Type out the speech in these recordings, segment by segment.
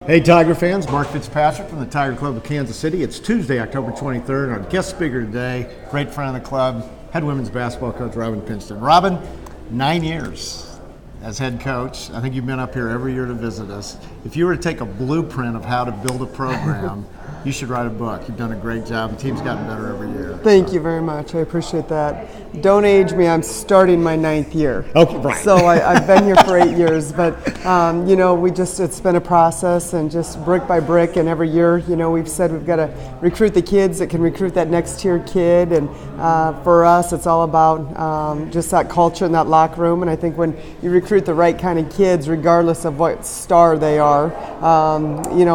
Hey Tiger fans, Mark Fitzpatrick from the Tiger Club of Kansas City. It's Tuesday, October 23rd. Our guest speaker today, great friend of the club, head women's basketball coach Robin Pingeton. Robin, 9 years as head coach. I think you've been up here every year to visit us. If you were to take a blueprint of how to build a program, you should write a book. You've done a great job. The team's gotten better every year. Thank you very much. I appreciate that. Don't age me. I'm starting my 9th year. Okay, right. So I've been here for 8 years, but it's been a process, and just brick by brick. And every year, we've said we've got to recruit the kids that can recruit that next tier kid. And for us, it's all about just that culture in that locker room. And I think when you recruit the right kind of kids, regardless of what star they are,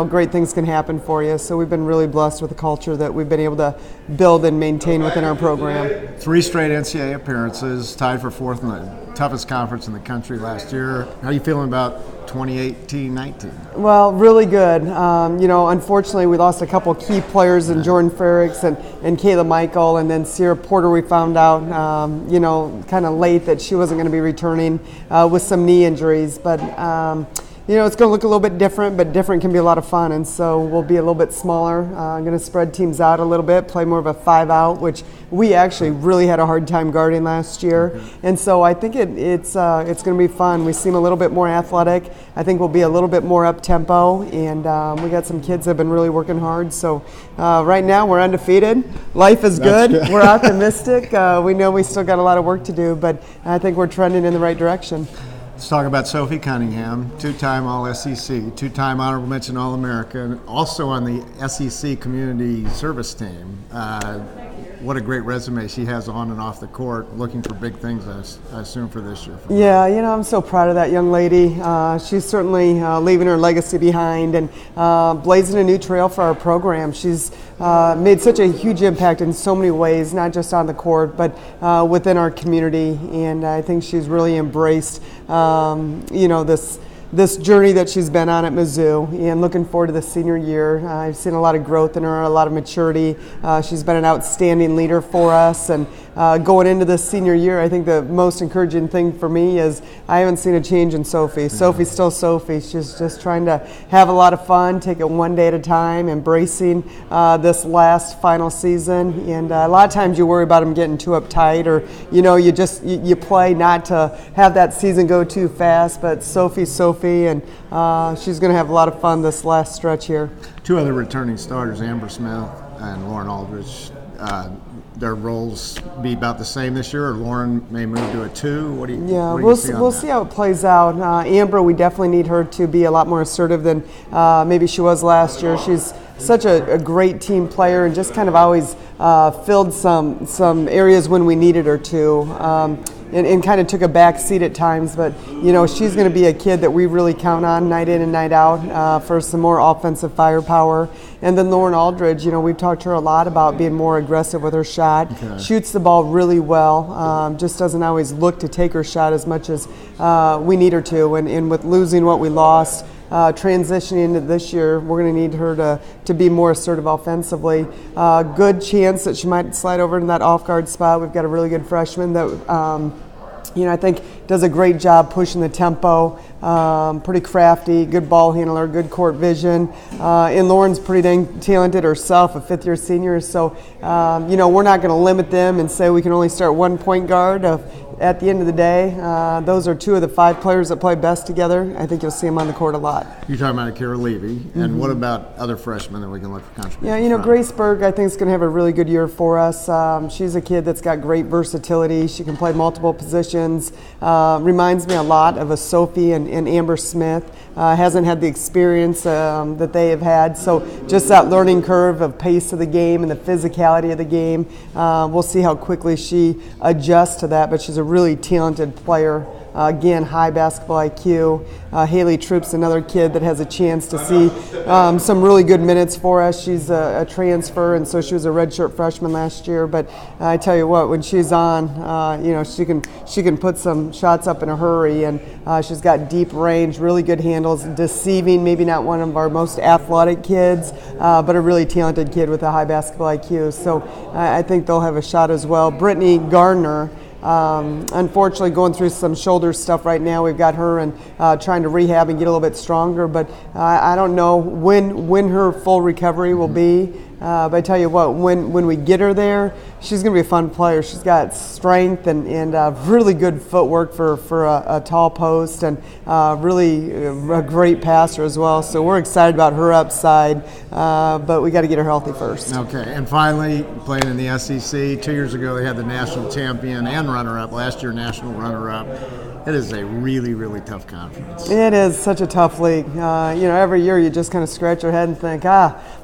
great things can happen for you. So we've been really blessed with the culture that we've been able to build and maintain within our program. 3 straight NCAA appearances, tied for 4th in the toughest conference in the country last year. How are you feeling about 2018-19? Well, really good. Unfortunately, we lost a couple key players in Jordan Ferricks and Kayla Michael, and then Sierra Porter. We found out, kind of late that she wasn't going to be returning with some knee injuries, but. It's going to look a little bit different, but different can be a lot of fun, and so we'll be a little bit smaller. I'm going to spread teams out a little bit, play more of a 5-out, which we actually really had a hard time guarding last year, and so I think it's going to be fun. We seem a little bit more athletic. I think we'll be a little bit more up-tempo, and we got some kids that have been really working hard, so right now we're undefeated. Life is good. We're optimistic. We know we still got a lot of work to do, but I think we're trending in the right direction. Let's talk about Sophie Cunningham, 2-time All-SEC, 2-time Honorable Mention All-American, also on the SEC Community Service Team. What a great resume she has on and off the court. Looking for big things, I assume, for this year. Yeah, I'm so proud of that young lady. She's certainly leaving her legacy behind and blazing a new trail for our program. She's made such a huge impact in so many ways, not just on the court, but within our community. And I think she's really embraced, this journey that she's been on at Mizzou, and looking forward to the senior year. I've seen a lot of growth in her, a lot of maturity. She's been an outstanding leader for us, and going into this senior year, I think the most encouraging thing for me is I haven't seen a change in Sophie. Mm-hmm. Sophie's still Sophie. She's just trying to have a lot of fun, take it one day at a time, embracing this last final season. And a lot of times you worry about them getting too uptight, or you play not to have that season go too fast. But Sophie's Sophie, and she's going to have a lot of fun this last stretch here. 2 other returning starters, Amber Smith and Lauren Aldridge. Their roles be about the same this year, or Lauren may move to a 2? What do you? Yeah, we'll see how it plays out. Amber, we definitely need her to be a lot more assertive than maybe she was last year. She's such a great team player, and just kind of always filled some areas when we needed her to. And kind of took a back seat at times, but she's going to be a kid that we really count on night in and night out for some more offensive firepower. And then Lauren Aldridge, we've talked to her a lot about being more aggressive with her shot. Okay. Shoots the ball really well, just doesn't always look to take her shot as much as we need her to. And with losing what we lost, transitioning into this year, we're going to need her to be more assertive offensively. Good chance that she might slide over in that off-guard spot. We've got a really good freshman that I think does a great job pushing the tempo, pretty crafty, good ball handler, good court vision. And Lauren's pretty dang talented herself, a 5th-year senior. So, we're not going to limit them and say we can only start 1 point guard. At the end of the day, those are 2 of the 5 players that play best together. I think you'll see them on the court a lot. You're talking about Akira Levy, and what about other freshmen that we can look for contributions? Yeah, Grace Berg, I think, is going to have a really good year for us. She's a kid that's got great versatility. She can play multiple positions. Reminds me a lot of a Sophie and Amber Smith. Hasn't had the experience that they have had. So just that learning curve of pace of the game and the physicality of the game. We'll see how quickly she adjusts to that, but she's a really talented player. Again, high basketball IQ. Haley Troop's another kid that has a chance to see some really good minutes for us. She's a transfer, and so she was a redshirt freshman last year. But I tell you what, when she's on, she can put some shots up in a hurry, and she's got deep range, really good handles, deceiving. Maybe not one of our most athletic kids, but a really talented kid with a high basketball IQ. So I think they'll have a shot as well. Brittany Gardner. unfortunately going through some shoulder stuff right now. We've got her and trying to rehab and get a little bit stronger, but I don't know when her full recovery will be. But I tell you what, when we get her there, she's going to be a fun player. She's got strength and really good footwork for a tall post, and really a great passer as well. So we're excited about her upside, but we got to get her healthy first. Okay, and finally, playing in the SEC, 2 years ago they had the national champion and runner-up, last year national runner-up. It is a really, really tough conference. It is such a tough league. Every year you just kind of scratch your head and think,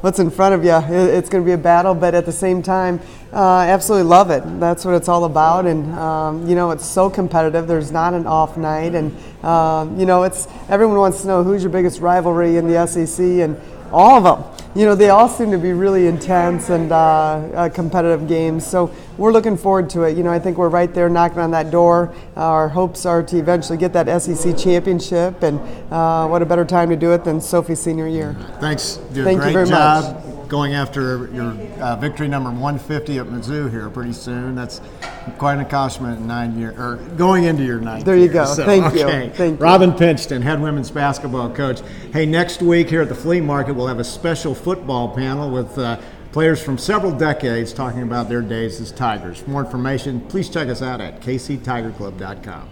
what's in front of you? It's going to be a battle, but at the same time, absolutely love it. That's what it's all about, and it's so competitive. There's not an off night, and it's everyone wants to know who's your biggest rivalry in the SEC, and all of them. They all seem to be really intense and competitive games. So we're looking forward to it. I think we're right there knocking on that door. Our hopes are to eventually get that SEC championship, and what a better time to do it than Sophie's senior year. Thanks. Thank you very much. Going after your victory number 150 at Mizzou here pretty soon. That's quite an accomplishment in 9 years, or going into your 9th There you year. go. So, Thank okay. you. Thank you. Robin Pingeton, head women's basketball coach. Hey, next week here at the Flea Market, we'll have a special football panel with players from several decades talking about their days as Tigers. For more information, please check us out at kctigerclub.com.